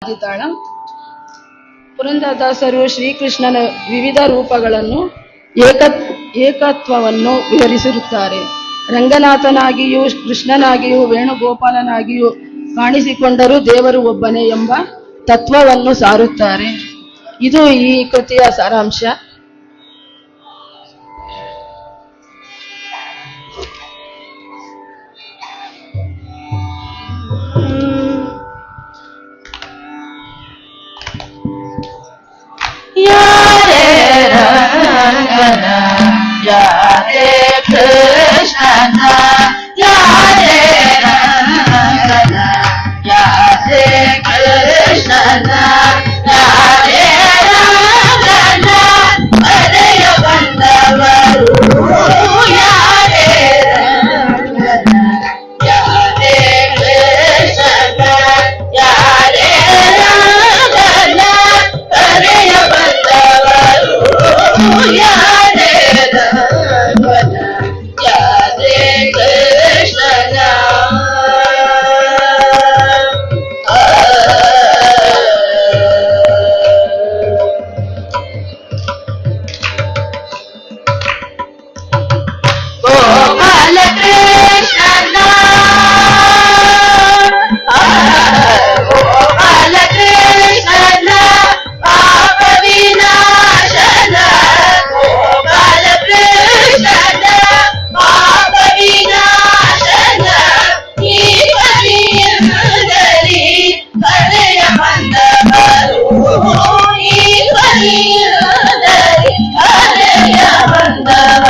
ಆದಿತಾಳ. ಪುರಂದರದಾಸರು ಶ್ರೀಕೃಷ್ಣನ ವಿವಿಧ ರೂಪಗಳನ್ನು ಏಕತ್ವವನ್ನು ವಿವರಿಸಿರುತ್ತಾರೆ. ರಂಗನಾಥನಾಗಿಯೂ ಕೃಷ್ಣನಾಗಿಯೂ ವೇಣುಗೋಪಾಲನಾಗಿಯೂ ಕಾಣಿಸಿಕೊಂಡರೂ ದೇವರು ಒಬ್ಬನೇ ಎಂಬ ತತ್ವವನ್ನು ಸಾರುತ್ತಾರೆ. ಇದು ಈ ಕೃತಿಯ ಸಾರಾಂಶ. ಯಾರೇ ರಂಗನ ಯಾರೇ ಕೃಷ್ಣನ ಯಾರೇ ರಂಗನ ಯಾರೇ ಕೃಷ್ಣನ ಯಾರೇ ರಂಗನ ಮರೆಯ ಬಂದವರು ಯಾರೇ ರಂಗನ ಯಾರೇ ಕೃಷ್ಣನ ಯಾರೇ ರಂಗನ ಮರೆಯ ಬಂದವರು ಯಾರೇ ರಂಗನ ಯಾರೇ ಕೃಷ್ಣನ ಗೋಪಾಲ ಕೃಷ್ಣನ ಗೋಪಾಲ ಕೃಷ್ಣನ ಪಾಪ ವಿನಾಶನ ಗೋಪಾಲ ಕೃಷ್ಣನ ಪಾಪ ವಿನಾಶನ ಈ ಪರಿಯದಲ್ಲಿ ಕರೆಯ ಬಂದವರು ಈ ಪರಿಯದಲ್ಲಿ ಕರೆಯ ಬಂದವರು